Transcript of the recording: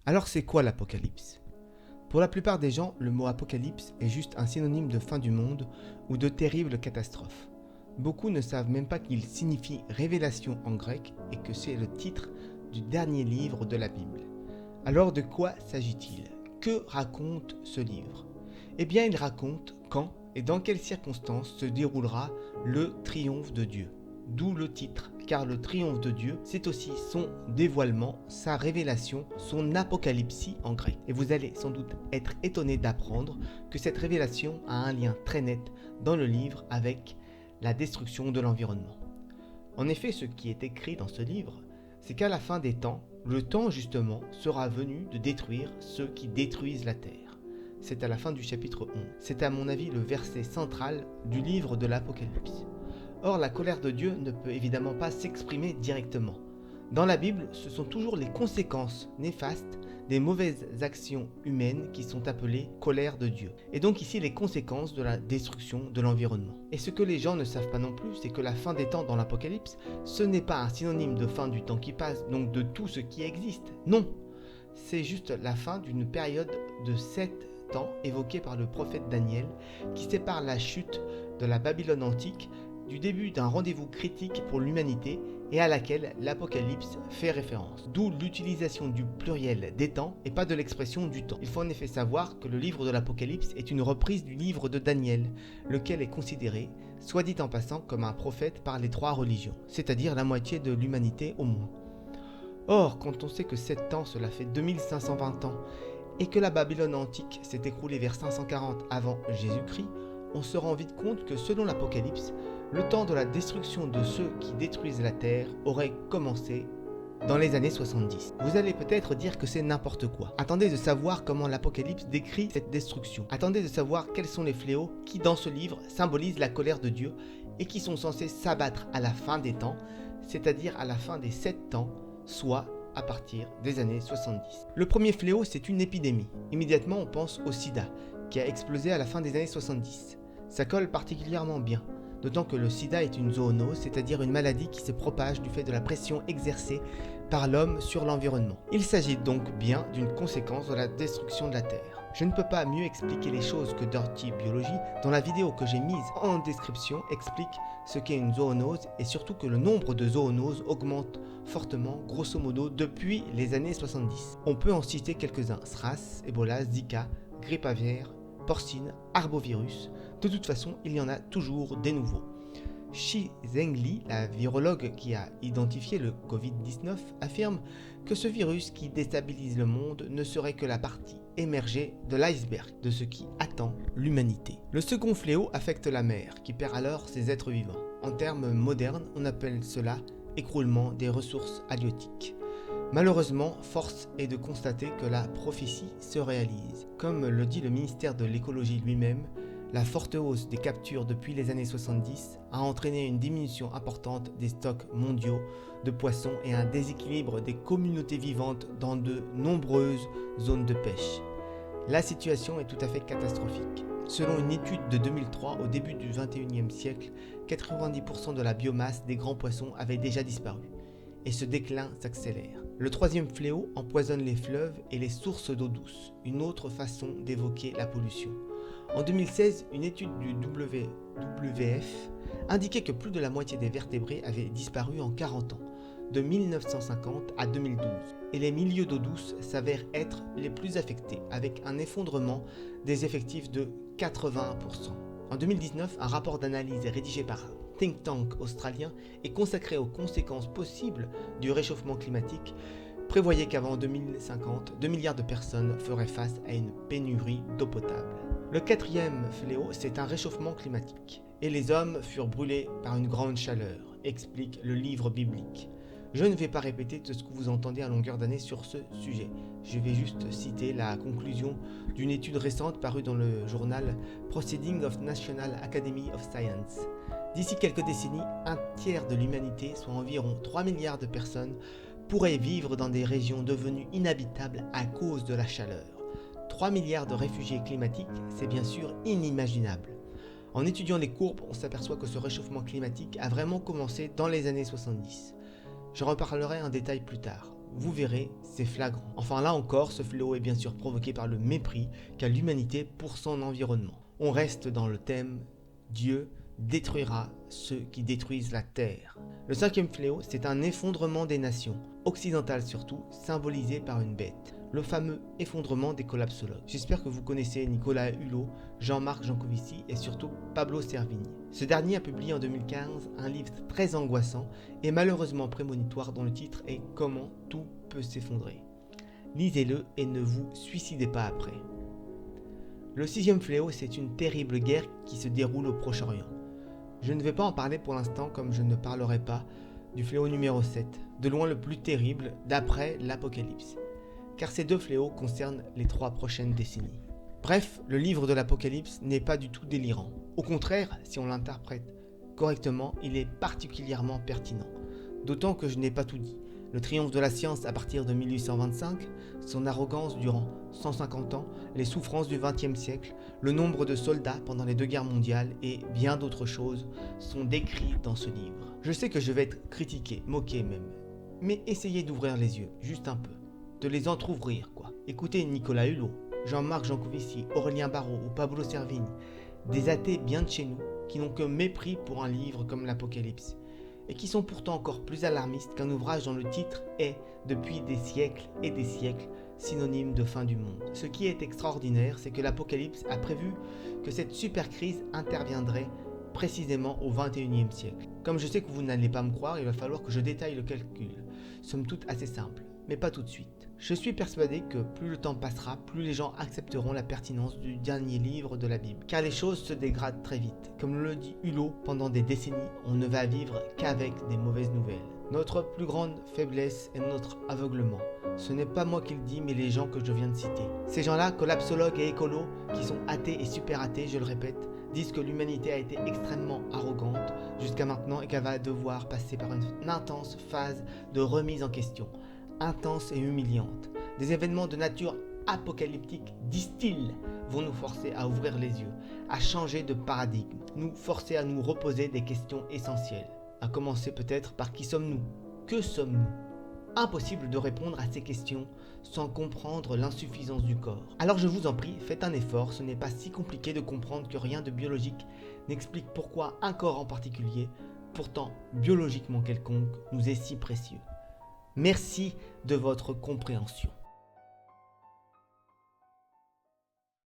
Alors c'est quoi l'Apocalypse? Pour la plupart des gens, le mot apocalypse est juste un synonyme de fin du monde ou de terrible catastrophe. Beaucoup ne savent même pas qu'il signifie révélation en grec et que c'est le titre du dernier livre de la Bible. Alors de quoi s'agit-il? Que raconte ce livre? Eh bien il raconte quand et dans quelles circonstances se déroulera le triomphe de Dieu. D'où le titre, car le triomphe de Dieu, c'est aussi son dévoilement, sa révélation, son apocalypsie en grec. Et vous allez sans doute être étonné d'apprendre que cette révélation a un lien très net dans le livre avec la destruction de l'environnement. En effet, ce qui est écrit dans ce livre, c'est qu'à la fin des temps, le temps justement sera venu de détruire ceux qui détruisent la terre. C'est à la fin du chapitre 11. C'est à mon avis le verset central du livre de l'Apocalypse. Or, la colère de Dieu ne peut évidemment pas s'exprimer directement. Dans la Bible, ce sont toujours les conséquences néfastes des mauvaises actions humaines qui sont appelées colère de Dieu. Et donc ici, les conséquences de la destruction de l'environnement. Et ce que les gens ne savent pas non plus, c'est que la fin des temps dans l'Apocalypse, ce n'est pas un synonyme de fin du temps qui passe, donc de tout ce qui existe. Non, c'est juste la fin d'une période de 7 temps évoquée par le prophète Daniel, qui sépare la chute de la Babylone antique du début d'un rendez-vous critique pour l'humanité et à laquelle l'Apocalypse fait référence. D'où l'utilisation du pluriel des temps et pas de l'expression du temps. Il faut en effet savoir que le livre de l'Apocalypse est une reprise du livre de Daniel, lequel est considéré, soit dit en passant, comme un prophète par les 3 religions, c'est-à-dire la moitié de l'humanité au moins. Or, quand on sait que 7 ans, cela fait 2520 ans, et que la Babylone antique s'est écroulée vers 540 avant Jésus-Christ, on se rend vite compte que selon l'Apocalypse, le temps de la destruction de ceux qui détruisent la terre aurait commencé dans les années 70. Vous allez peut-être dire que c'est n'importe quoi. Attendez de savoir comment l'Apocalypse décrit cette destruction. Attendez de savoir quels sont les fléaux qui, dans ce livre, symbolisent la colère de Dieu et qui sont censés s'abattre à la fin des temps, c'est-à-dire à la fin des 7 temps, soit à partir des années 70. Le premier fléau, c'est une épidémie. Immédiatement, on pense au sida, qui a explosé à la fin des années 70. Ça colle particulièrement bien, d'autant que le sida est une zoonose, c'est-à-dire une maladie qui se propage du fait de la pression exercée par l'homme sur l'environnement. Il s'agit donc bien d'une conséquence de la destruction de la Terre. Je ne peux pas mieux expliquer les choses que Dirty Biology, dont la vidéo que j'ai mise en description explique ce qu'est une zoonose et surtout que le nombre de zoonoses augmente fortement, grosso modo, depuis les années 70. On peut en citer quelques-uns: SRAS, Ebola, Zika, grippe aviaire, porcine, arbovirus. De toute façon, il y en a toujours des nouveaux. Shi Zhengli, la virologue qui a identifié le Covid-19, affirme que ce virus qui déstabilise le monde ne serait que la partie émergée de l'iceberg de ce qui attend l'humanité. Le second fléau affecte la mer, qui perd alors ses êtres vivants. En termes modernes, on appelle cela écroulement des ressources halieutiques. Malheureusement, force est de constater que la prophétie se réalise. Comme le dit le ministère de l'écologie lui-même, la forte hausse des captures depuis les années 70 a entraîné une diminution importante des stocks mondiaux de poissons et un déséquilibre des communautés vivantes dans de nombreuses zones de pêche. La situation est tout à fait catastrophique. Selon une étude de 2003, au début du XXIe siècle, 90% de la biomasse des grands poissons avait déjà disparu. Et ce déclin s'accélère. Le troisième fléau empoisonne les fleuves et les sources d'eau douce, une autre façon d'évoquer la pollution. En 2016, une étude du WWF indiquait que plus de la moitié des vertébrés avaient disparu en 40 ans, de 1950 à 2012. Et les milieux d'eau douce s'avèrent être les plus affectés, avec un effondrement des effectifs de 80%. En 2019, un rapport d'analyse rédigé par un think tank australien et consacré aux conséquences possibles du réchauffement climatique prévoyait qu'avant 2050, 2 milliards de personnes feraient face à une pénurie d'eau potable. Le quatrième fléau, c'est un réchauffement climatique. Et les hommes furent brûlés par une grande chaleur, explique le livre biblique. Je ne vais pas répéter tout ce que vous entendez à longueur d'année sur ce sujet. Je vais juste citer la conclusion d'une étude récente parue dans le journal Proceedings of National Academy of Science. D'ici quelques décennies, un tiers de l'humanité, soit environ 3 milliards de personnes, pourraient vivre dans des régions devenues inhabitables à cause de la chaleur. 3 milliards de réfugiés climatiques, c'est bien sûr inimaginable. En étudiant les courbes, on s'aperçoit que ce réchauffement climatique a vraiment commencé dans les années 70. Je reparlerai en détail plus tard. vous verrez, c'est flagrant. Enfin là encore, ce fléau est bien sûr provoqué par le mépris qu'a l'humanité pour son environnement. On reste dans le thème Dieu détruira ceux qui détruisent la terre. Le cinquième fléau, c'est un effondrement des nations, occidentales surtout, symbolisé par une bête. Le fameux effondrement des collapsologues. J'espère que vous connaissez Nicolas Hulot, Jean-Marc Jancovici et surtout Pablo Servigne. Ce dernier a publié en 2015 un livre très angoissant et malheureusement prémonitoire dont le titre est « Comment tout peut s'effondrer ». Lisez-le et ne vous suicidez pas après. Le sixième fléau, c'est une terrible guerre qui se déroule au Proche-Orient. Je ne vais pas en parler pour l'instant comme je ne parlerai pas du fléau numéro 7, de loin le plus terrible d'après l'Apocalypse, car ces deux fléaux concernent les 3 prochaines décennies. Bref, le livre de l'Apocalypse n'est pas du tout délirant. Au contraire, si on l'interprète correctement, il est particulièrement pertinent. D'autant que je n'ai pas tout dit. Le triomphe de la science à partir de 1825, son arrogance durant 150 ans, les souffrances du XXe siècle, le nombre de soldats pendant les 2 guerres mondiales et bien d'autres choses sont décrits dans ce livre. Je sais que je vais être critiqué, moqué même, mais essayez d'ouvrir les yeux, juste un peu, de les entrouvrir quoi. Écoutez Nicolas Hulot, Jean-Marc Jancovici, Aurélien Barraud ou Pablo Servigne, des athées bien de chez nous qui n'ont que mépris pour un livre comme l'Apocalypse, et qui sont pourtant encore plus alarmistes qu'un ouvrage dont le titre est, depuis des siècles et des siècles, synonyme de fin du monde. Ce qui est extraordinaire, c'est que l'Apocalypse a prévu que cette super crise interviendrait précisément au XXIe siècle. Comme je sais que vous n'allez pas me croire, il va falloir que je détaille le calcul. Somme toute assez simple, mais pas tout de suite. Je suis persuadé que plus le temps passera, plus les gens accepteront la pertinence du dernier livre de la Bible. Car les choses se dégradent très vite. Comme le dit Hulot, pendant des décennies, on ne va vivre qu'avec des mauvaises nouvelles. Notre plus grande faiblesse est notre aveuglement. Ce n'est pas moi qui le dis, mais les gens que je viens de citer. Ces gens-là, collapsologues et écolos, qui sont athées et super athées, je le répète, disent que l'humanité a été extrêmement arrogante jusqu'à maintenant et qu'elle va devoir passer par une intense phase de remise en question. Intense et humiliante. Des événements de nature apocalyptique, disent-ils, vont nous forcer à ouvrir les yeux, à changer de paradigme, nous forcer à nous reposer des questions essentielles. À commencer peut-être par qui sommes-nous? Que sommes-nous? Impossible de répondre à ces questions sans comprendre l'insuffisance du corps. Alors je vous en prie, faites un effort, ce n'est pas si compliqué de comprendre que rien de biologique n'explique pourquoi un corps en particulier, pourtant biologiquement quelconque, nous est si précieux. Merci de votre compréhension.